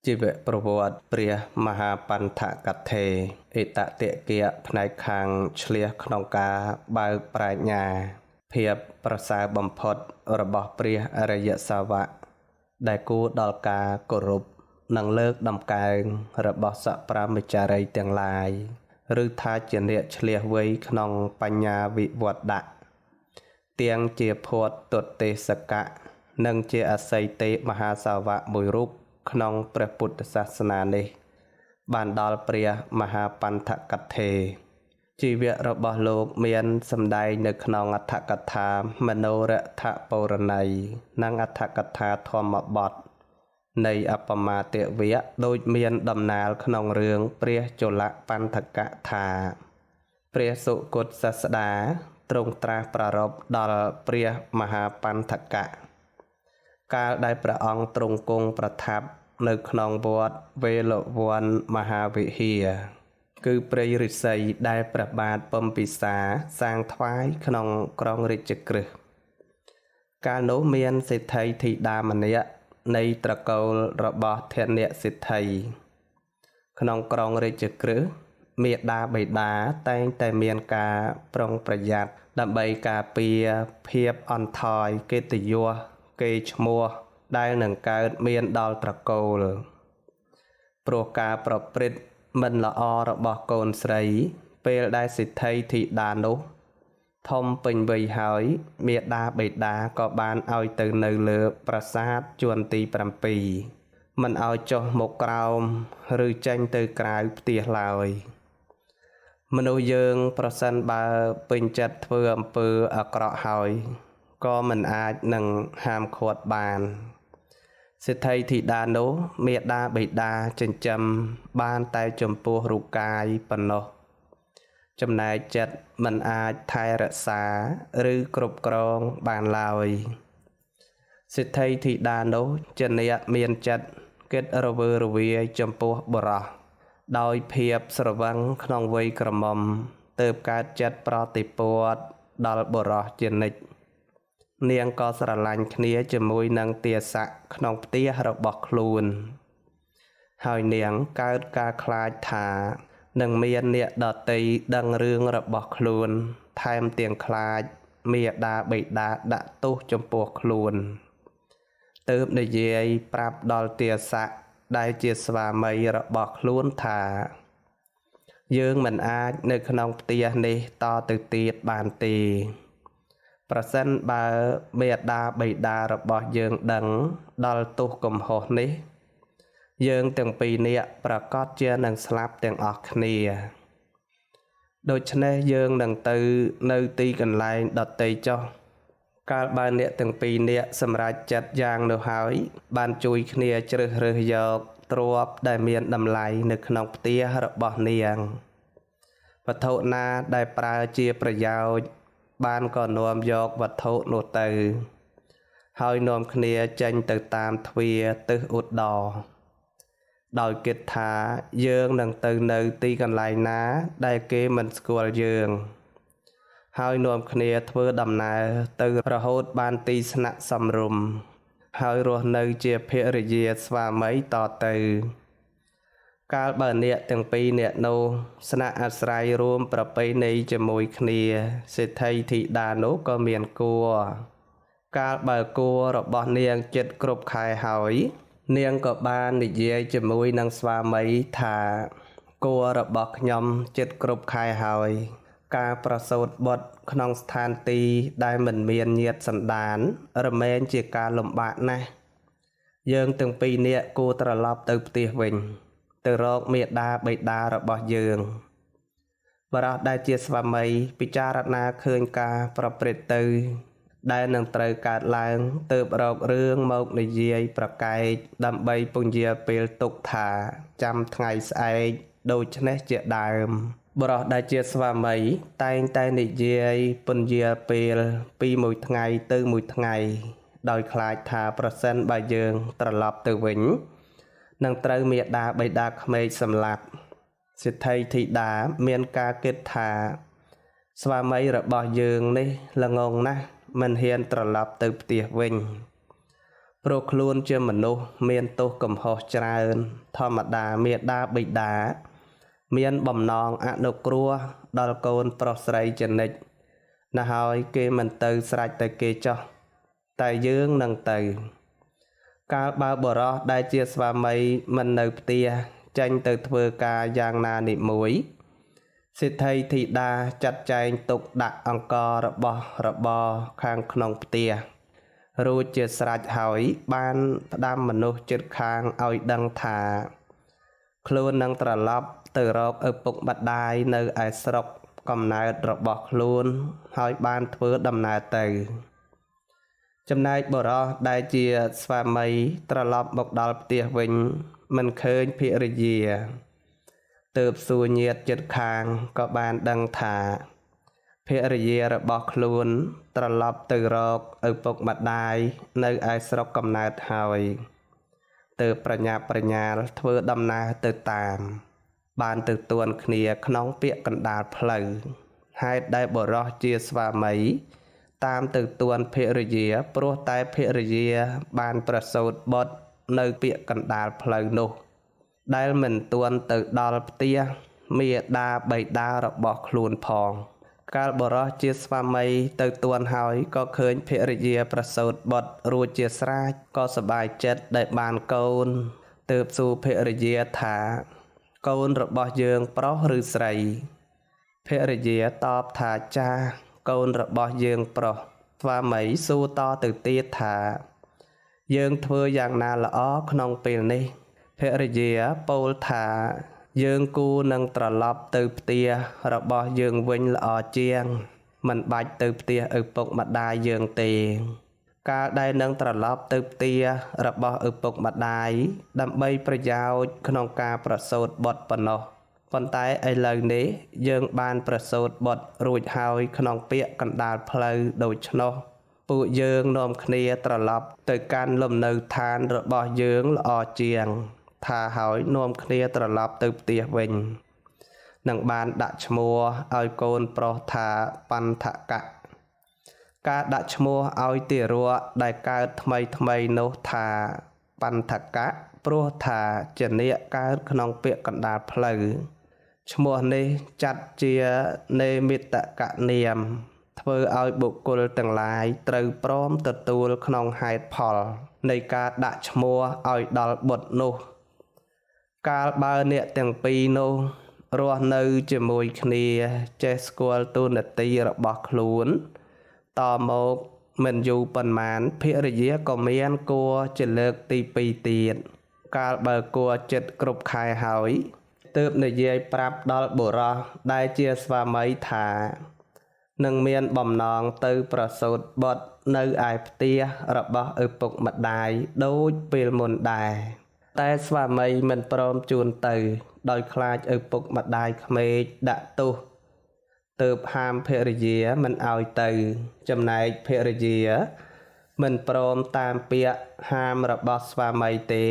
ជីវប្រវត្តិព្រះមហាបន្ថកថេអេតតេគៈផ្នែកខាងឆ្លៀសក្នុងការបើកប្រាជ្ញាភាពប្រសើរបំផុតរបស់ព្រះអរិយសាវកដែលគួរដល់ការគោរពនិងលើកដំកើងរបស់សព្រាមចារីទាំងឡាយឬថាជាអ្នកឆ្លៀសវៃក្នុងបញ្ញាវិវត្តៈទាំងជាភ័តទុទេសកៈនិងជាអសីទេមហាសាវកមួយរូបក្នុងព្រះពុទ្ធសាសនានេះបានដល់ព្រះមហាបន្ថកថេជីវៈរបស់លោកមានសម្ដែងនៅក្នុងអដ្ឋកថាមនោរថពរណីនិងអដ្ឋកថាធម្មបទនៃអបមាទវៈដូចមានដំណាលក្នុងរឿងព្រះជលបន្ថកថាព្រះសុគតសាស្តាទ្រង់ត្រាស់ប្រារព្ធដល់ព្រះមហាបន្ថកៈកាលដែលព្រះអង្គទ្រង់គង់ប្រថាប់នៅក្នុងវត្តវេលវ័នមហាវិហារគឺព្រៃឫស្សីដែលព្រះបាទពំពិសាសាងថ្វាយក្នុងក្រុងរាជក្រឹសកាលនោះមានសេដ្ឋីធីតាម្នាក់នៃត្រកូលរបស់ធនៈសេដ្ឋីក្នុងក្រុងរាជក្រឹសមេដាបិតាតែងតែមានការប្រុងប្រយ័ត្នដើម្បីការពារភាពអន់ថយកិត្តិយសកេរ្តិ៍ឈ្មោះដែលនឹងកើតមានដល់ត្រកូលព្រោះការប្រព្រឹត្តមិនល្អរបស់កូនស្រីពេលដែលសិទ្ធិធីតានោះធំពេញវ័យហើយមាតាបិតាក៏បានឲ្យទៅនៅលើប្រាសាទជួនទី7មិនឲ្យចុះមកក្រោមឬចេញទៅក្រៅផ្ទះឡើយមនុស្សយើងប្រសិនបើពេញចិត្តធ្វើអំពើអាក្រក់ហើយក៏មិនអាចនឹងហាមឃាត់បានសេដ្ឋីធីតានោះមេដាបិតាចិញ្ចឹមបានតែចំពោះរូបកាយប៉ុណ្ណោះចំណែកចិត្តមិនអាចថែរក្សាឬគ្រប់គ្រងបានឡើយសេដ្ឋីធីតានោះជាអ្នកមានចិត្តគិតរវើរវាយចំពោះបុរសដោយភាពស្រវឹងក្នុងវ័យក្រមុំទើបកើតចិត្តប្រតិព័ទ្ធដល់បុរសជានិច្ចនាងក៏ស្រឡាញ់គ្នាជាមួយនឹងទាស័កក្នុងផ្ទះរបស់ខ្លួនហើយនាងកើតការខ្លាចថានឹងមានអ្នកដតីដឹងរឿងរបស់ខ្លួនថែមទាំងខ្លាចមេដាបិតាដាក់ទោសចំពោះខ្លួនទើបនិយាយប្រាប់ដល់ទាស័កដែលជាស្វាមីរបស់ខ្លួនថាយើងមិនអាចនៅក្នុងផ្ទះនេះតទៅទៀតបានទេប្រសិនបើមេដាបិតារបស់យើងដឹងដល់ទោសកំហុសនេះយើងទាំងពីរនាក់ប្រកាសជានឹងស្លាប់ទាំងអស់គ្នាដូច្នេះយើងនឹងទៅនៅទីកន្លែងដទៃចុះកាលបើអ្នកទាំងពីរនាក់សម្រេចចិត្តយ៉ាងនោះហើយបានជួយគ្នាជ្រើសរើសយកទ្រព្យដែលមានតម្លៃនៅក្នុងផ្ទះរបស់នាងវត្ថុណាដែលប្រើជាប្រយោជន៍បានក៏នាំយកវត្ថុនោះទៅហើយនាំគ្នាចេញទៅតាមទ្វារទិសឧត្តរដោយគិតថាយើងនឹងទៅនៅទីកន្លែងណាដែលគេមិនស្គាល់យើងហើយនាំគ្នាធ្វើដំណើរទៅរហូតបានទីស្នាក់សំរុំហើយរស់នៅជាភរិយាស្វាមីតទៅកាលបើអ្នកទាំងពីរអ្នកនោះស្នាក់អាស្រ័យរួមប្រពៃណីជាមួយគ្នាសេដ្ឋីធីតានោះក៏មានគួរកាលបើគួររបស់នាងចិត្តគ្រប់ខែហើយនាងក៏បាននិយាយជាមួយនឹងស្វាមីថាគួររបស់ខ្ញុំចិត្តគ្រប់ខែហើយការប្រសូតបុត្រក្នុងស្ថានទីដែលមិនមានញាតិសន្តានរមែងជាការលំបាកណាស់យើងទាំងពីរនាក់គួរត្រឡប់ទៅផ្ទះវិញទៅរកមេដាបិតារបស់យើងបរិសដែលជាស្វាមីពិចារណាឃើញការប្រព្រឹត្តទៅដែលនឹងត្រូវកើតឡើងទើបរករឿងមកនិយាយប្រកែកដើម្បីពន្យាពេលទុកថាចាំថ្ងៃស្អែកដូច្នេះជាដើមបរិសដែលជាស្វាមីតែងតែនិយាយពន្យាពេលពីមួយថ្ងៃទៅមួយថ្ងៃដោយខ្លាចថាប្រសិនបើយើងត្រឡប់ទៅវិញនឹងត្រូវមេដាបិតាក្មេកសម្លាប់សិទ្ធិធីតាមានការគិតថាស្វាមីរបស់យើងនេះល្ងងណាស់មិនហ៊ានត្រឡប់ទៅផ្ទះវិញ ព្រោះខ្លួនជាមនុស្សមានទោសកំហុសច្រើនធម្មតាមេដាបិតាមានបំណងអនុគ្រោះដល់កូនប្រុសស្រីជានិច្ចណាស់ហើយគេមិនទៅស្រេចតែគេចោះតែយើងនឹងទៅកាលបើបរោះដែលជាស្វាមីមិននៅផ្ទះចេញទៅធ្វើការយ៉ាងណានិមួយសិទ្ធិធីតាចាត់ចែងទុកដាក់អង្គរបស់របរខាងក្នុងផ្ទះរួចជាស្រេចហើយបានផ្ដាំមនុស្សជិតខាងឲ្យដឹងថាខ្លួននឹងត្រឡប់ទៅរកឪពុកម្ដាយនៅឯស្រុកកំណើតរបស់ខ្លួនហើយបានធ្វើដំណើរទៅចំណែកបុរសដែលជាស្វាមីត្រឡប់មកដល់ផ្ទះវិញមិនឃើញភរិយាទើបសួរញាតិជិតខាងក៏បានដឹងថាភរិយារបស់ខ្លួនត្រឡប់ទៅរកឪពុកម្ដាយនៅឯស្រុកកំណើតហើយទើបប្រញាប់ប្រញាល់ធ្វើដំណើរទៅតាមបានទៅទួនគ្នាក្នុងពាក្យកណ្ដាលផ្លូវហេតុដែលបុរសជាស្វាមីតាមទៅទួនភរិយាព្រោះតែភរិយាបានប្រសូតបុត្រនៅពាក្យកណ្ដាលផ្លូវនោះដែលមិនទួនទៅដល់ផ្ទះមាតាបិតារបស់ខ្លួនផងកាលបុរសជាស្វាមីទៅទួនហើយក៏ឃើញភរិយាប្រសូតបុត្ររួចជាស្រេចក៏សប្បាយចិត្តដែលបានកូនទើបសួរភរិយាថាកូនរបស់យើងប្រុសឬស្រីភរិយាតបថាចាកូនរបស់យើងប្រុសស្វាមីសួរតទៅទៀតថាយើងធ្វើយ៉ាងណាល្អក្នុងពេលនេះភរិយាពោលថាយើងគួរនឹងត្រឡប់ទៅផ្ទះរបស់យើងវិញល្អជាងមិនបាច់ទៅផ្ទះឪពុកម្ដាយយើងទេកាលដែលនឹងត្រឡប់ទៅផ្ទះរបស់ឪពុកម្ដាយដើម្បីប្រយោជន៍ក្នុងការប្រសូតបុត្រប៉ុណ្ណោះប៉ុន្តែឥឡូវនេះយើងបានប្រសូតបុត្ររួចហើយក្នុងពាក្យកណ្ដាលផ្លូវដូច្នោះពួកយើងនាំគ្នាត្រឡប់ទៅកាន់លំនៅឋានរបស់យើងល្អជាងថាហើយនាំគ្នាត្រឡប់ទៅផ្ទះវិញនឹងបានដាក់ឈ្មោះឲ្យកូនប្រុសថាបន្ថកៈការដាក់ឈ្មោះឲ្យទារកដែលកើតថ្មីនោះថាបន្ថកៈព្រោះថាជានាគកើតក្នុងពាក្យកណ្ដាលផ្លូវឈ្មោះនេះចាត់ជានេមិតកនាមធ្វើឲ្យបុគ្គលទាំងឡាយត្រូវព្រមទទួលក្នុងហេតុផលនៃការដាក់ឈ្មោះឲ្យដល់បុត្រនោះកាលបើអ្នកទាំងពីរនោះរស់នៅជាមួយគ្នាចេះស្គាល់ទូនាទីរបស់ខ្លួនតមកមិនយូរប៉ុន្មានភរិយាក៏មានគួរជាលើកទី2ទៀតកាលបើគួរចិត្តគ្រប់ខែហើយទើបនិយាយប្រាប់ដល់បុរសដែលជាស្វាមីថានឹងមានបំណងទៅប្រសូតបុត្រនៅឯផ្ទះរបស់ឪពុកម្ដាយដូចពេលមុនដែរតែស្វាមីមិនព្រមជូនទៅដោយខ្លាចឪពុកម្ដាយក្មេកដាក់ទោសទើបហាមភរិយាមិនឲ្យទៅចំណែកភរិយាមិនព្រមតាមពាក្យហាមរបស់ស្វាមីទេ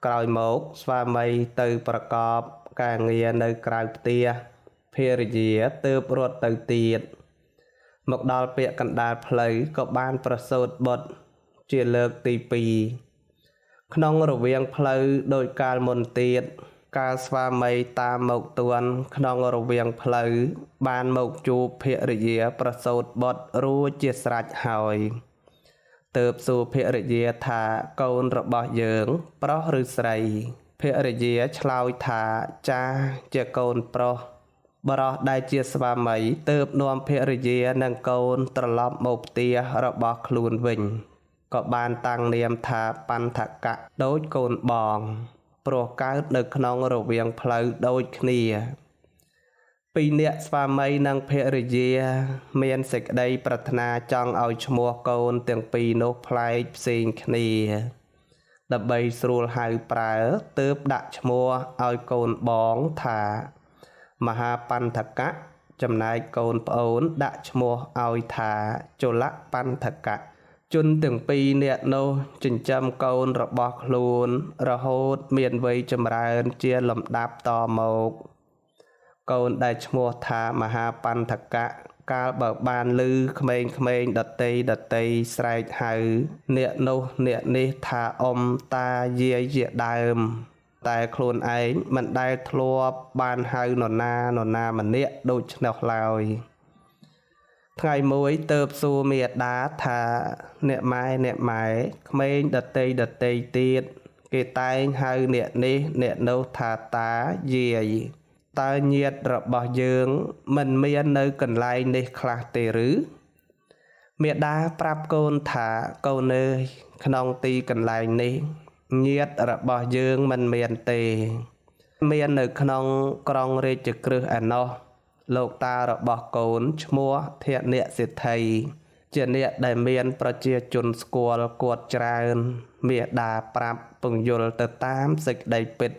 ក្រោយមកស្វាមីទៅប្រកបការងារនៅក្រៅផ្ទះភរិយាទើបរត់ទៅទៀតមកដល់ពាក្យកណ្ដាលផ្លូវក៏បានប្រសូតបុត្រជាលើកទី2ក្នុងរវាងផ្លូវដោយកាលមុនទៀតកាលស្វាមីតាមមកទួនក្នុងរវាងផ្លូវបានមកជួបភរិយាប្រសូតបុត្ររួចជាស្រេចហើយទើបសួរភរិយាថាកូនរបស់យើងប្រុសឬស្រីភរិយាឆ្លើយថាចាជាកូនប្រុសបរោះដែលជាស្វាមីទើបនាំភរិយានិងកូនត្រឡប់មកផ្ទះរបស់ខ្លួនវិញក៏បានតាំងនាមថាបន្ថកៈដូចកូនបងព្រោះកើតនៅក្នុងរវាងផ្លូវដូចគ្នាពីរនាក់ស្វាមីនិងភរិយាមានសេចក្តីប្រាថ្នាចង់ឲ្យឈ្មោះកូនទាំងពីរនោះប្លែកផ្សេងគ្នាដើម្បីស្រួលហៅប្រើទើបដាក់ឈ្មោះឲ្យកូនបងថាមហាបន្ថកៈចំណែកកូនប្អូនដាក់ឈ្មោះឲ្យថាជលបន្ថកៈជនទាំងពីរនាក់នោះចិញ្ចឹមកូនរបស់ខ្លួនរហូតមានវ័យចម្រើនជាលំដាប់តមកកូនដែលឈ្មោះថាមហាបន្ថកៈ កាលបើបានឮក្មេងៗដតីស្រែកហៅអ្នកនោះអ្នកនេះថាអ៊ំតាយាយជាដើមតែខ្លួនឯងមិនដែលធ្លាប់បានហៅនរណាម្នាក់ដូច្នោះឡើយថ្ងៃមួយទៅសួរមេដាថាអ្នកម៉ែក្មេងដតីទៀតគេតែងហៅអ្នកនេះអ្នកនោះថាតាយាយតើញាតិរបស់យើងមិនមាននៅកន្លែងនេះខ្លះទេឬមេដាប្រាប់កូនថាកូនអើយក្នុងទីកន្លែងនេះញាតិរបស់យើងមិនមានទេមាននៅក្នុងក្រុងរាជក្រឹសឯណោះលោកតារបស់កូនឈ្មោះធនៈសិទ្ធិជាអ្នកដែលមានប្រជាជនស្គាល់គាត់ច្រើនមេដាប្រាប់ពង្យល់ទៅតាមសេចក្តីពិត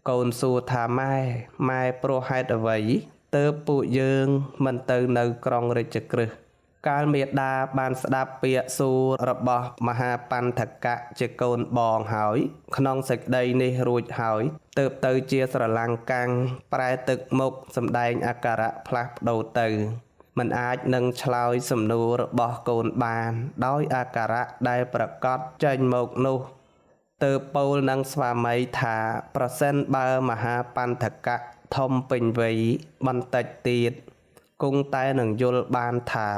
កូនសួរថាម៉ែព្រោះហេតុអ្វីទើបពួកយើងមិនទៅនៅក្រុងរាជក្រឹសកាលមេដាបានស្ដាប់ពាក្យសួររបស់មហាបន្ថកៈជាកូនបងហើយក្នុងសេចក្តីនេះរួចហើយទើបទៅជាស្រឡាំងកាំងប្រែទឹកមុខសម្ដែងអាការៈផ្លាស់ប្ដូរទៅមិនអាចនឹងឆ្លើយសំណួររបស់កូនបានដោយអាការៈដែលប្រកាសចេញមកនោះទើបពោលនឹងស្វាមីថាប្រសិនបើមហាបន្ថកៈធំពេញវ័យបន្តិចទៀតគង់តែនឹងយល់បានថា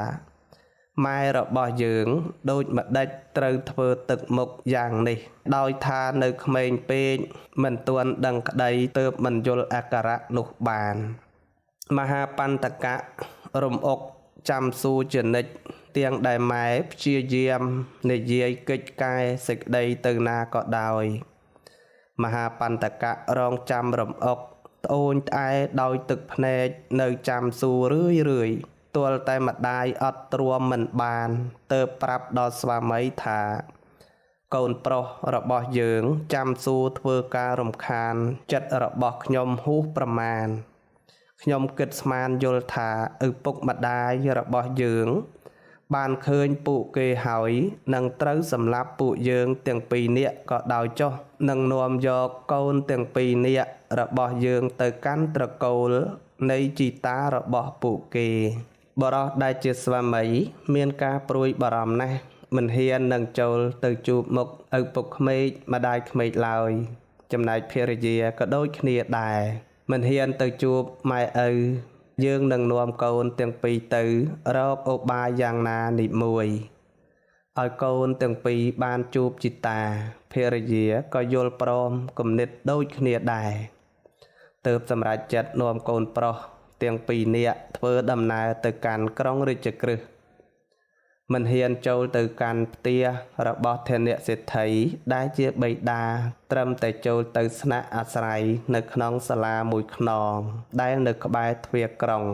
ម៉ែរបស់យើងដូចម្ដេចត្រូវធ្វើទឹកមុខយ៉ាងនេះដោយថានៅក្មេងពេកមិនទាន់ដឹងក្តីទើបមិនយល់អាការៈនោះបានមហាបន្ថកៈរំអុកចាំសួរជានិច្ចទាំងដែលម៉ែព្យាយាមនិយាយកិច្ចកែសេចក្តីទៅណាក៏ដោយមហាបន្ថកៈរងចាំរំអុកត្អូញត្អែដោយទឹកភ្នែកនៅចាំសួររឿយទាល់តែម្ដាយអត់ទ្រាំមិនបានទើបប្រាប់ដល់ស្វាមីថាកូនប្រុសរបស់យើងចាំសួរធ្វើការរំខានចិត្តរបស់ខ្ញុំហួសប្រមាណខ្ញុំគិតស្មានយល់ថាឪពុកម្ដាយរបស់យើងបានឃើញពួកគេហើយនឹងត្រូវសម្លាប់ពួកយើងទាំងពីរនាក់ក៏ដោយចុះនឹងនាំយកកូនទាំងពីរនាក់របស់យើងទៅកាន់ត្រកូលនៃជីតារបស់ពួកគេបរោះដែលជាស្វាមីមានការព្រួយបារម្ភណាស់មិនហ៊ាននឹងចូលទៅជួបមុខឪពុកក្មេកម្ដាយក្មេកឡើយចំណែកភរិយាក៏ដូចគ្នាដែរមិនហ៊ានទៅជួបម៉ែឪយើងនឹងនាំកូនទាំងពីរទៅរកឧបាយយ៉ាងណានិមួយឲ្យកូនទាំងពីរបានជួបជីតាភរិយាក៏យល់ព្រមគំនិតដូចគ្នាដែរទើបសម្រេចចិត្តនាំកូនប្រុសទាំងពីរនាក់ធ្វើដំណើរទៅកាន់ក្រុងរាជក្រឹសមិនហ៊ានចូលទៅកាន់ផ្ទះរបស់ធនៈសេដ្ឋីដែលជាបិតាត្រឹមតែចូលទៅស្នាក់អាស្រ័យនៅក្នុងសាលាមួយខ្នងដែលនៅក្បែរទ្វារក្រុង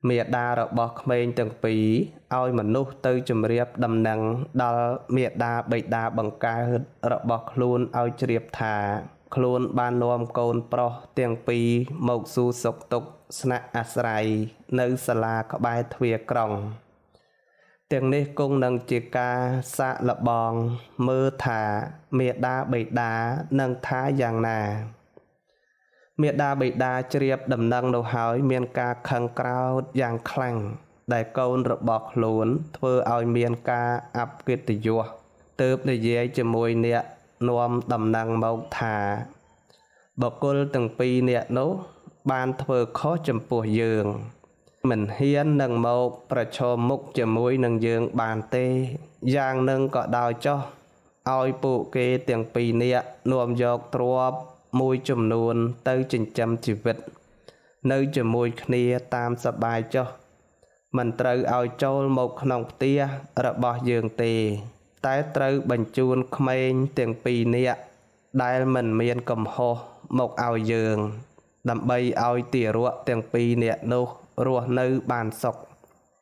មេដារបស់ក្មេងទាំងពីរឲ្យមនុស្សទៅជម្រាបដំណឹងដល់មេដាបិតាបង្កើតរបស់ខ្លួនឲ្យជ្រាបថាខ្លួនបាននាំកូនប្រុសទាំងពីរមកសួរសុខទុក្ខស្នាក់អាស្រ័យនៅសាលាក្បែរទ្វារក្រុងទាំងនេះគង់នឹងជាការសាកល្បងមើលថាមេដាបិតានឹងថាយ៉ាងណាមេដាបិតាជ្រាបដំណឹងនោះហើយមានការខឹងក្រោធយ៉ាងខ្លាំងដែលកូនរបស់ខ្លួនធ្វើឲ្យមានការអពកិត្តិយសទើបនិយាយជាមួយអ្នកនាំដំណឹងមកថាបុគ្គលទាំងពីរនាក់នោះបានធ្វើខុសចំពោះយើងមិនហ៊ាននឹងមកប្រឈមមុខជាមួយនឹងយើងបានទេយ៉ាងនឹងក៏ដោយចុះឲ្យពួកគេទាំងពីរនាក់នាំយកទ្រព្យមួយចំនួនទៅចិញ្ចឹមជីវិតនៅជាមួយគ្នាតាមសប្បាយចុះមិនត្រូវឲ្យចូលមកក្នុងផ្ទះរបស់យើងទេតែត្រូវបញ្ជូនក្មេងទាំងពីរនាក់ដែលមិនមានកំហុសមកឲ្យយើងដើម្បីឲ្យទារកទាំងពីរនាក់នោះរស់នៅបានសុខ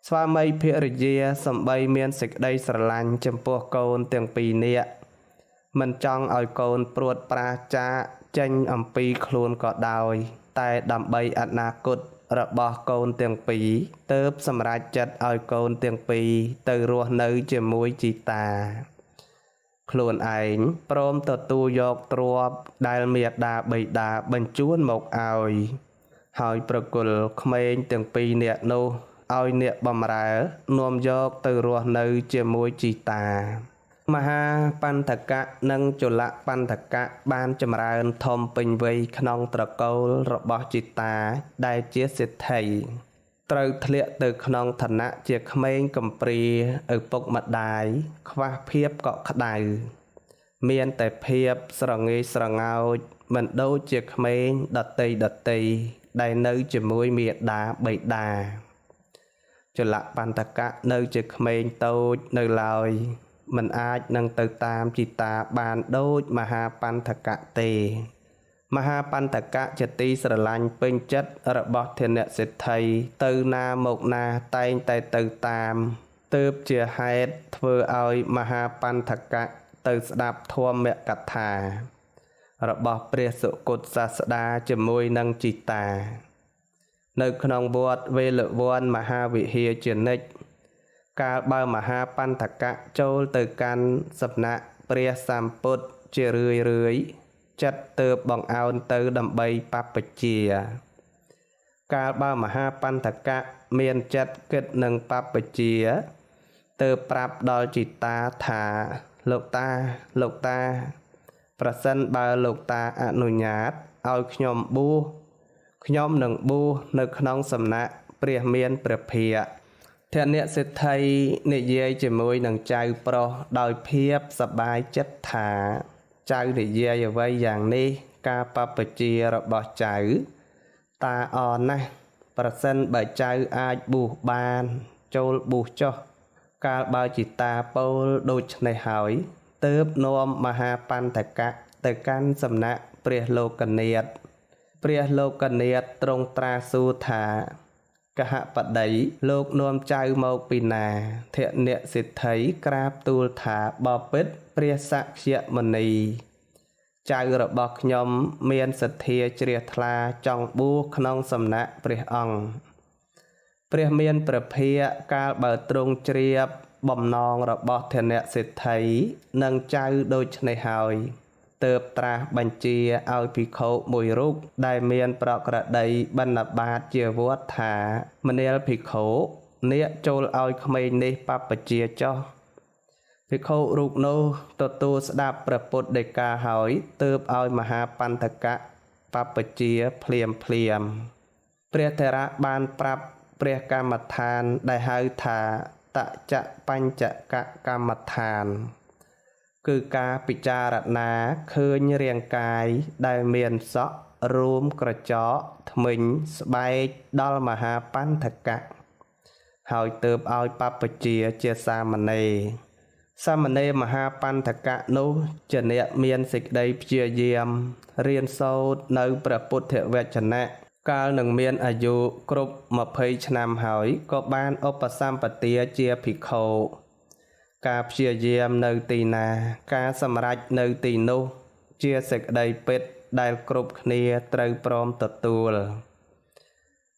ស្វាមីភរិយាសំបីមានសេចក្តីស្រឡាញ់ចំពោះកូនទាំងពីរនាក់មិនចង់ឲ្យកូនព្រួតប្រាសចាកចេញអំពីខ្លួនក៏ដោយតែដើម្បីអនាគតរបស់កូនទាំងពីរទើបសម្រេចចិត្តឲ្យកូនទាំងពីរទៅរស់នៅជាមួយជីតាខ្លួនឯងព្រមទទួលយកទ្រព្យដែលមេដាបិតាបញ្ជូនមកឲ្យហើយប្រគល់ក្មេងទាំងពីរនាក់នោះ ឲ្យអ្នកបំរើនាំយកទៅរស់នៅជាមួយជីតា មហាបន្ថកៈនិងជលបន្ថកៈបានចម្រើនធំពេញវ័យក្នុងត្រកូលរបស់ជីតាដែលជាសេដ្ឋីត្រូវធ្លាក់ទៅក្នុងឋានៈជាក្មេងកំព្រាឪពុកម្ដាយខ្វះភាពកក់ក្ដៅមានតែភាពស្រងេស្រងោចមិនដូចជាក្មេងដតីដែលនៅជាមួយមាតាបិតាជលបន្ថកៈនៅជាក្មេងតូចនៅឡើយមិនអាចនឹងទៅតាមជីតាបានដូចមហាបន្ថកៈទេមហាបន្ថកៈជាទីស្រឡាញ់ពេញចិត្តរបស់ធនៈសេដ្ឋីទៅណាមកណាតែងតែទៅតាមទើបជាហេតុធ្វើឲ្យមហាបន្ថកៈទៅស្ដាប់ធម្មកថារបស់ព្រះសុគតសាស្តាជាមួយនឹងជីតានៅក្នុងវត្តវេលវ័នមហាវិហារជានិច្ចកាលបើមហាបន្ថកៈចូលទៅកាន់សំណាក់ព្រះសម្ពុទ្ធជារឿយចិត្តទើបបង្អោនទៅដើម្បីបព្វជិកាលបើមហាបន្ថកៈមានចិត្តគិតនឹងបព្វជិទើបប្រាប់ដល់ជីតាថាលោកតាប្រសិនបើលោកតាអនុញ្ញាតឲ្យខ្ញុំបួសខ្ញុំនឹងបួសនៅក្នុងសំណាក់ព្រះមានព្រះភិក្ខធនៈសេដ្ឋីនិយាយជាមួយនឹងចៅប្រុសដោយភាពសប្បាយចិត្តថាចៅនិយាយអ្វីយ៉ាងនេះការបព្វជិរបស់ចៅតាអរណាស់ប្រសិនបើចៅអាចបួសបានចូលបួសចុះកាលបើជីតាពោលដូច្នេះហើយទើបនាំមហាបន្ថកៈទៅកាន់សំណាក់ព្រះលោកនាថព្រះលោកនាថទ្រង់ត្រាសួរថាកហបតីលោកនាំចៅមកពីណាធនៈសិទ្ធិក្រាបទូលថាបបិទ្ធព្រះសក្យមុនីចៅរបស់ខ្ញុំមានសទ្ធាជ្រះថ្លាចង់បួសក្នុងសំណាក់ព្រះអង្គព្រះមានព្រះភិក្ខកាលបើទ្រង់ជ្រាបបំណងរបស់ធនៈសិទ្ធិនិងចៅដូច្នេះហើយទើបត្រាស់បញ្ជាឲ្យភិក្ខុមួយរូបដែលមានប្រក្រតីបណ្ឌបាតជាវត្តថាមនាលភិក្ខុនាគចូលឲ្យក្មេងនេះបព្វជិចុះភិក្ខុរូបនោះទទួលស្ដាប់ព្រះពុទ្ធដីកាហើយទើបឲ្យមហាបន្ថកៈបព្វជិភ្លាមព្រះថេរៈបានប្រាប់ព្រះកម្មដ្ឋានដែលហៅថាតចបញ្ចកកម្មដ្ឋានគឺការពិចារណាឃើញរាងកាយដែលមានសក់រួមក្រចកធ្មេញស្បែកដល់មហាបន្ថកៈហើយទើបឲ្យបព្វជិជាសាមណេរមហាបន្ថកៈនោះជាអ្នកមានសេចក្តីព្យាយាមរៀនសូត្រនៅព្រះពុទ្ធវចនៈកាលនឹងមានអាយុគ្រប់20ឆ្នាំហើយក៏បានឧបសម្បទាជាភិក្ខុការព្យាយាមនៅទីណាការសម្រេចនៅទីនោះជាសេចក្តីពិតដែលគ្រប់គ្នាត្រូវព្រមទទួល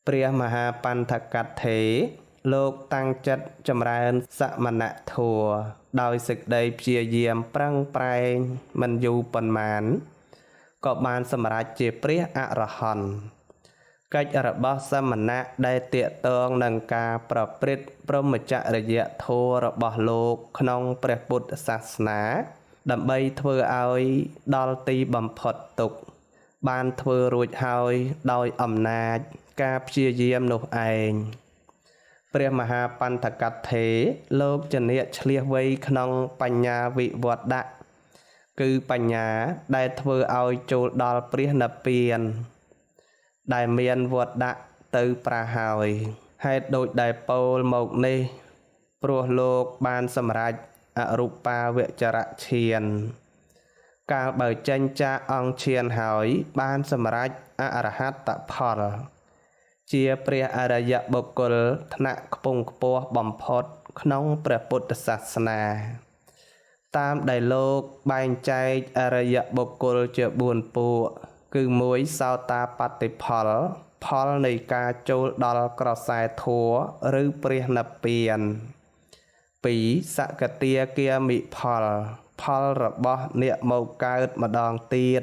ព្រះមហាបន្ថកថេរលោកតាំងចិត្តចម្រើនសមណធម៌ដោយសេចក្តីព្យាយាមប្រឹងប្រែងមិនយូរប៉ុន្មានក៏បានសម្រេចជាព្រះអរហន្តកិច្ចរបស់សមណៈដែលតាក់ទងនឹងការប្រព្រឹត្តព្រហ្មចរិយធម៌របស់លោកក្នុងព្រះពុទ្ធសាសនាដើម្បីធ្វើឲ្យដល់ទីបំផុតទុក្ខបានធ្វើរួចហើយដោយអំណាចការព្យាយាមនោះឯងព្រះមហាបន្ថកថេរលោកជាអ្នកឆ្លៀសវៃក្នុងបញ្ញាវិវត្តៈគឺបញ្ញាដែលធ្វើឲ្យចូលដល់ព្រះនិព្វានដែលមានវត្តដាក់ទៅប្រហើយហេតុដូចដែលពោលមកនេះព្រោះលោកបានសម្រេចអរូបាវចរឈានកាលបើចេញចាកអង្គឈានហើយបានសម្រេចអរហត្តផលជាព្រះអរិយបុគ្គលថ្នាក់ខ្ពង់ខ្ពស់បំផុតក្នុងព្រះពុទ្ធសាសនាតាមដែលលោកបែងចែកអរិយបុគ្គលជា4ពួកគឺ1សោតាបត្តិផលនៃការចូលដល់ក្រសែធម៌ឬព្រះនិព្វាន2សកតាគាមិផលរបស់អ្នកមកកើតម្ដងទៀត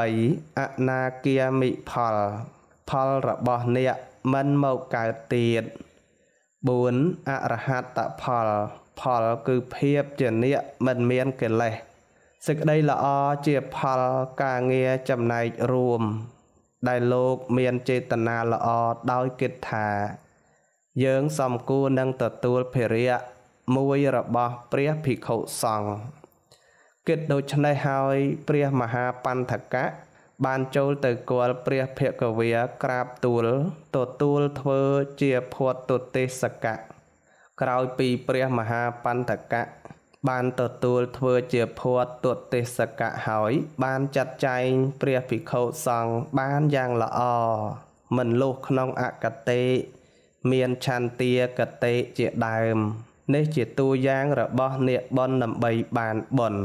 3អនាគាមិផលរបស់អ្នកមិនមកកើតទៀត 4. អរហត្តផលផលគឺភាពជាអ្នកមិនមានកិលេសសេចក្តីល្អជាផលការងារចំណែករួមដែលលោកមានចេតនាល្អដោយគិតថាយើងសំគួរនឹងទទួលភារៈមួយរបស់ព្រះភិក្ខុសង្ឃគិតដូច្នេះហើយព្រះមហាបន្ថកៈបានចូលទៅគាល់ព្រះភគវាក្រាបទូលទទួលធ្វើជាភ័ត្តុទេសកៈក្រោយពីព្រះមហាបន្ថកៈបានទទួលធ្វើជាភ័ត្តុទេសកៈហើយបានចាត់ចែងព្រះភិក្ខុសង្ឃបានយ៉ាងល្អមិនលុះក្នុងអកតេមានឆន្ទាកតេជាដើមនេះជាតួយ៉ាងរបស់អ្នកបុណ្យដើម្បីបានបុណ្យ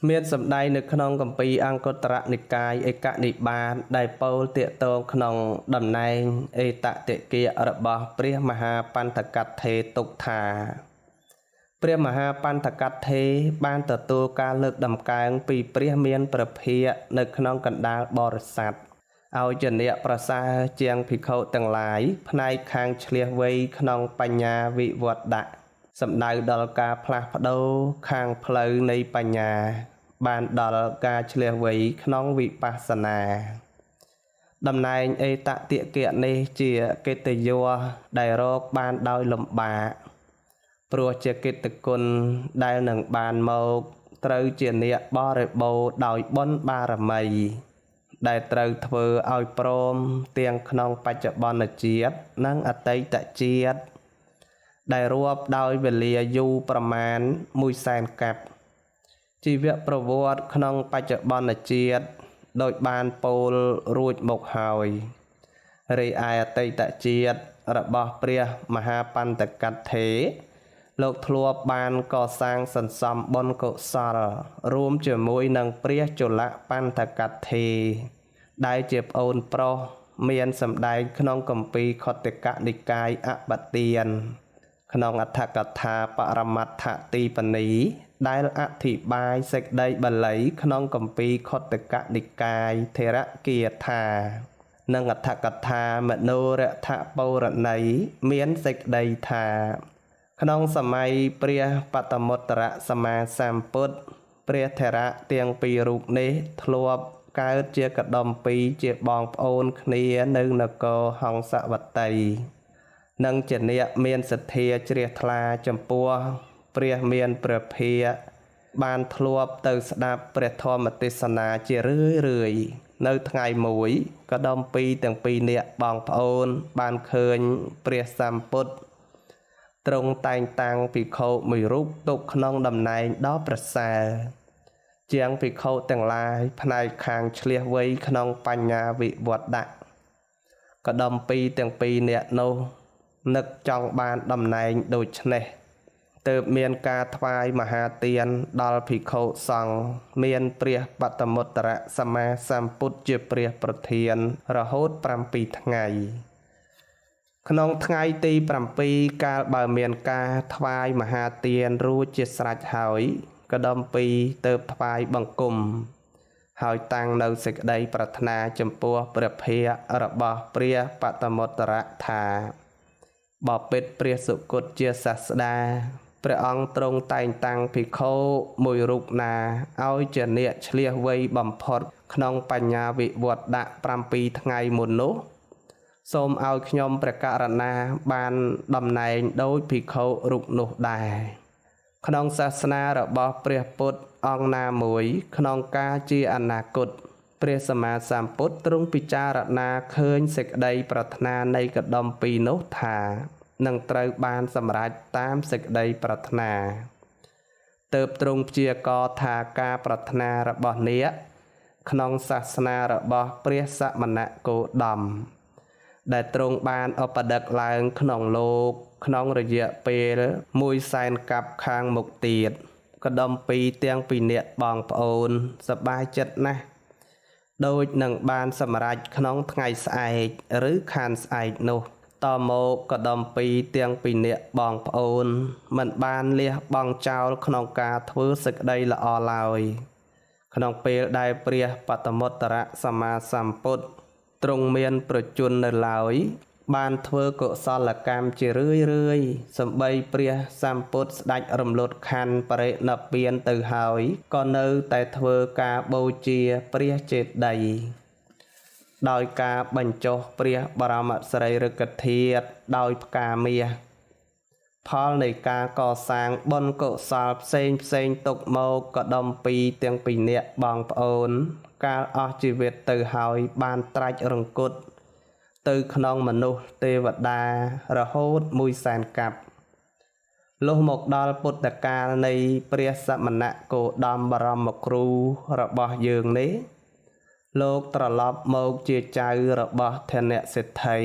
មានសម្ដែងនៅក្នុងគម្ពីរអង្គតរនិកាយឯកនិបាតដែលពោលទាក់ទងក្នុងតំណែងអេតតិគៈរបស់ព្រះមហាបន្ថកថេទុកថាព្រះមហាបន្ថកថេបានទទួលការលើកដំកើងពីព្រះមានព្រះភិក្ខនៅក្នុងកណ្ដាលបរិស័ទឲ្យជាអ្នកប្រសើរជាងភិក្ខុទាំងឡាយផ្នែកខាងឆ្លៀសវៃក្នុងបញ្ញាវិវត្តៈសំដៅដល់ការផ្លាស់ប្ដូរខាងផ្លូវនៃបញ្ញាបានដល់ការឆ្លៀសវៃក្នុងវិបស្សនាតំណែងអេតតិគៈនេះជាកិត្តិយសដែលរកបានដោយលំបាកព្រោះជាកិត្តគុណដែលនឹងបានមកត្រូវជាអ្នកបរិបូរដោយបុណ្យបារមីដែលត្រូវធ្វើឲ្យព្រមទាំងក្នុងបច្ចុប្បន្នជាតិនិងអតីតជាតិដែលរាប់ដោយវេលាយូរប្រមាណ100,000 កាប់ជីវប្រវត្តិក្នុងបច្ចុប្បន្នជាតិដោយបានពោលរួចមកហើយរីឯអតីតជាតិរបស់ព្រះមហាបន្ថកថេលោកធ្លាប់បានកសាងសន្សំបុណ្យកុសលរួមជាមួយនឹងព្រះជលបន្ថកថេដែលជាប្អូនប្រុសមានសម្ដែងក្នុងគម្ពីរខត្តកនិកាយអបទានក្នុងអត្ថកថាបរមត្ថទីបនីដែលអធិប្បាយសេចក្តីបាលីក្នុងគម្ពីរខត្តកនិកាយថេរគាថានិងអត្ថកថាមនោរថពౌរណីមានសេចក្តីថាក្នុងសម័យព្រះបតមុត្តរសម្មាសម្ពុទ្ធព្រះថេរៈទាំងពីររូបនេះធ្លាប់កើតជាកដុម្ពីជាបងប្អូនគ្នានៅនគរហង្សវតីនិងជាអ្នកមានសទ្ធាជ្រះថ្លាចំពោះព្រះមានព្រះភិក្ខបានធ្លាប់ទៅស្ដាប់ព្រះធម្មទេសនាជារឿយៗនៅថ្ងៃមួយកដុម្ពីទាំងពីរនាក់បងប្អូនបានឃើញព្រះសម្ពុទ្ធទ្រង់តែងតាំងភិក្ខុមួយរូបទុកក្នុងតំណែងដ៏ប្រសើរជាងភិក្ខុទាំងឡាយផ្នែកខាងឆ្លៀសវៃក្នុងបញ្ញាវិវត្តៈកដុម្ពីទាំងពីរនាក់នោះនឹកចង់បានតំណែងដូចនេះទើបមានការថ្វាយមហាទានដល់ភិក្ខុសង្ឃមានព្រះបតមុត្តរសម្មាសម្ពុទ្ធជាព្រះប្រធានរហូត7 ថ្ងៃក្នុងថ្ងៃទី7កាលបើមានការថ្វាយមហាទានរួចជាស្រេចហើយកដុម្ពីទើបថ្វាយបង្គំហើយតាំងនៅសេចក្តីប្រាថ្នាចំពោះព្រះភិក្ខរបស់ព្រះបតមុត្តរថាបពិតព្រះសុគតជាសាស្តាព្រះអង្គទ្រង់តែងតាំងភិក្ខុមួយរូបណាឲ្យជាអ្នកឆ្លៀសវៃបំផុតក្នុងបញ្ញាវិវត្តៈ7 ថ្ងៃមុននោះសូមឲ្យខ្ញុំព្រះករណាបានតំណែងដោយភិក្ខុរូបនោះដែរក្នុងសាសនារបស់ព្រះពុទ្ធអង្គណាមួយក្នុងការជាអនាគតព្រះសម្មាសម្ពុទ្ធទ្រង់ពិចារណាឃើញសេចក្តីប្រាថ្នានៃកដុម្ពីរនោះថានឹងត្រូវបានសម្រេចតាមសេចក្តីប្រាថ្នាទើបទ្រង់ព្យាករណ៍ថាការប្រាថ្នារបស់អ្នកក្នុងសាសនារបស់ព្រះសមណគោតមដែលទ្រង់បានឧបដឹកឡើងក្នុងលោកក្នុងរយៈពេល100,000 កាប់ខាងមុខទៀតកដុម្ពីរទាំងពីរនាក់បងប្អូនសប្បាយចិត្តណាស់ដូចនឹងបានសម្រេចក្នុងថ្ងៃស្អែកឬខានស្អែកនោះតមកកដុម្ពីរទាំងពីរនាក់បងប្អូនមិនបានលះបង់ចោលក្នុងការធ្វើសេចក្តីល្អឡើយក្នុងពេលដែលព្រះបតមុត្តរសម្មាសម្ពុទ្ធទ្រង់មានប្រជញ្ញនៅឡើយ បានធ្វើកុសលកម្មជារឿយសំបីព្រះសម្ពុទ្ធស្ដេចរំលត់ខណ្ឌបរិនិព្វានទៅហើយក៏នៅតែធ្វើការបូជាព្រះចេតិយដោយការបញ្ចុះព្រះបរមសារីរិកធាតុដោយផ្កាមាសផលនៃការកសាងបុណ្យកុសលផ្សេងទុកមកក៏ដំពីទាំងពីរនាក់បងប្អូនកាលអស់ជីវិតទៅហើយបានត្រាច់រង្គត់ទៅក្នុងមនុស្សទេវតារហូត100,000 កាប់លុះមកដល់ពុទ្ធកាលនៃព្រះសមណៈគោតមបរមគ្រូរបស់យើងនេះលោកត្រឡប់មកជាចៅរបស់ធនៈសេដ្ឋី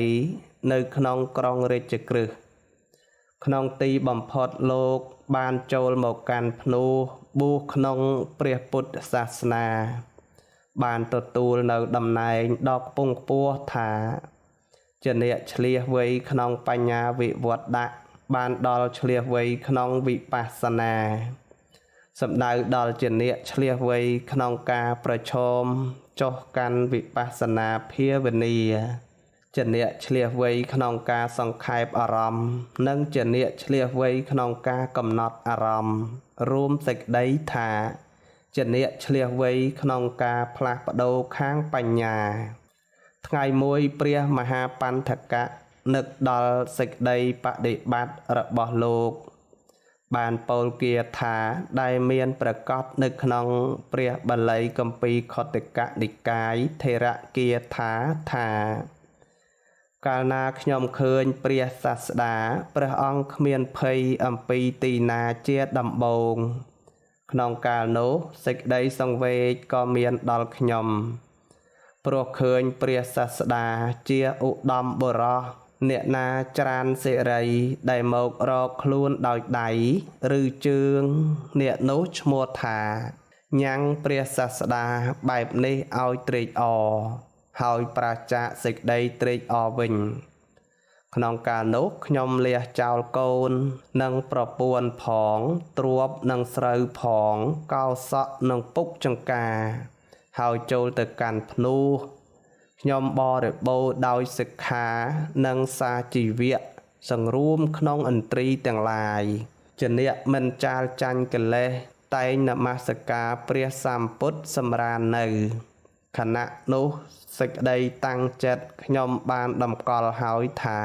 នៅក្នុងក្រុងរាជក្រឹសក្នុងទីបំផុតលោកបានចូលមកកាន់ភ្នោះបួសក្នុងព្រះពុទ្ធសាសនាបានទទួលនៅតំណែងដ៏ខ្ពង់ខ្ពស់ថាជាអ្នកឆ្លៀសវៃក្នុងបញ្ញាវិវត្តៈបានដល់ឆ្លៀសវៃក្នុងវិបស្សនាសំដៅដល់ជាអ្នកឆ្លៀសវៃក្នុងការប្រឈមចុះកាន់វិបស្សនាភាវនាជាអ្នកឆ្លៀសវៃក្នុងការសង្ខេបអារម្មណ៍និងជាអ្នកឆ្លៀសវៃក្នុងការកំណត់អារម្មណ៍រួមសេចក្តីថាជាអ្នកឆ្លៀសវៃក្នុងការផ្លាស់ប្ដូរខាងបញ្ញាថ្ងៃមួយព្រះមហាបញ្ថកៈនឹកដល់សេចក្តីបដិបត្តិរបស់លោកបានពោលគាថាដែលមានប្រកាសនៅក្នុងព្រះបាលីគម្ពីរខុទ្ទកនិកាយថេរគាថាកាលណាខ្ញុំឃើញព្រះសាស្តាព្រះអង្គគ្មានភ័យអំពីទីណាជាដំបូងក្នុងកាលនោះសេចក្តីសង្វេគក៏មានដល់ខ្ញុំព្រោះឃើញព្រះសាស្តាជាឧត្តមបុរសអ្នកណាច្រានសិរីដែលមករកខ្លួនដោយដៃឬជើងអ្នកនោះឈ្មោះថាញ៉ាំងព្រះសាស្តាបែបនេះឲ្យត្រេកអរហើយប្រាចាកសេចក្តីត្រេកអរវិញក្នុងកាលនោះខ្ញុំលះចោលកូននិងប្រពន្ធផងទ្រព្យនិងស្រូវផងកោសក់និងពុកចង្ការហើយចូលទៅកាន់ភ្នោះខ្ញុំបរិបូរដោយសិក្ខានិងសាជីវៈសង្រួមក្នុងឥន្ទ្រីទាំងឡាយជាអ្នកមិនចាលចាញ់កិលេសតែងនមស្ការព្រះសម្ពុទ្ធសម្រាននៅខណៈនោះសេចក្តីតាំងចិត្តខ្ញុំបានតម្កល់ហើយថា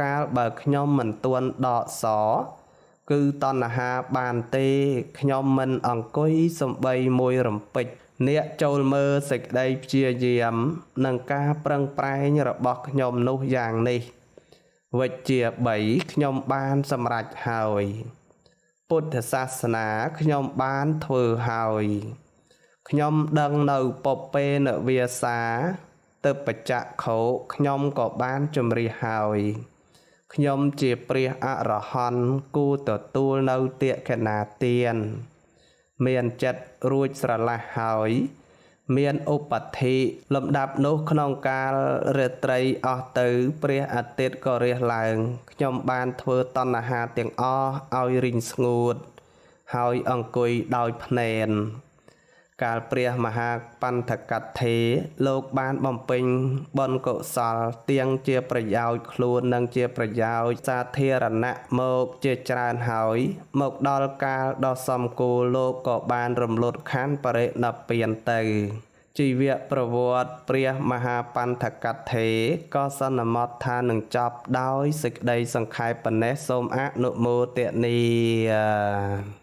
កាលបើខ្ញុំមិនទាន់ដកសគឺតណ្ហាបានទេខ្ញុំមិនអង្គុយសំបីមួយរំពេចអ្នកចូលមើលសេចក្តីព្យាយាមនិងការប្រឹងប្រែងរបស់ខ្ញុំនោះយ៉ាងនេះវិជ្ជា3ខ្ញុំបានសម្រេចហើយពុទ្ធសាសនាខ្ញុំបានធ្វើហើយខ្ញុំដឹងនៅពពេនវាសាទៅបច្ចៈខោខ្ញុំក៏បានជំរិះហើយខ្ញុំជាព្រះអរហន្តគូទទួលនៅទក្ខណាទានមានចិត្តរួចស្រឡះហើយមានឧបតិលំដាប់នោះក្នុងកាលរាត្រីអស់ទៅព្រះអាទិត្យក៏រះឡើងខ្ញុំបានធ្វើតណ្ហាទាំងអស់ឲ្យរីងស្ងួតហើយអង្គុយដោយភ្នែនកាលព្រះមហាបញ្ថកថេរលោកបានបំពេញបុណ្យកុសលទាំងជាប្រយោជន៍ខ្លួននិងជាប្រយោជន៍សាធារណៈមកជាច្រើនហើយមកដល់កាលដ៏សំគួរលោកក៏បានរំលត់ខណ្ឌបរិនិព្វានទៅជីវប្រវត្តិព្រះមហាបញ្ថកថេរក៏សន្មតថានឹងចប់ដោយសេចក្តីសង្ខេបប៉ុណ្ណេះសូមអនុមោទនា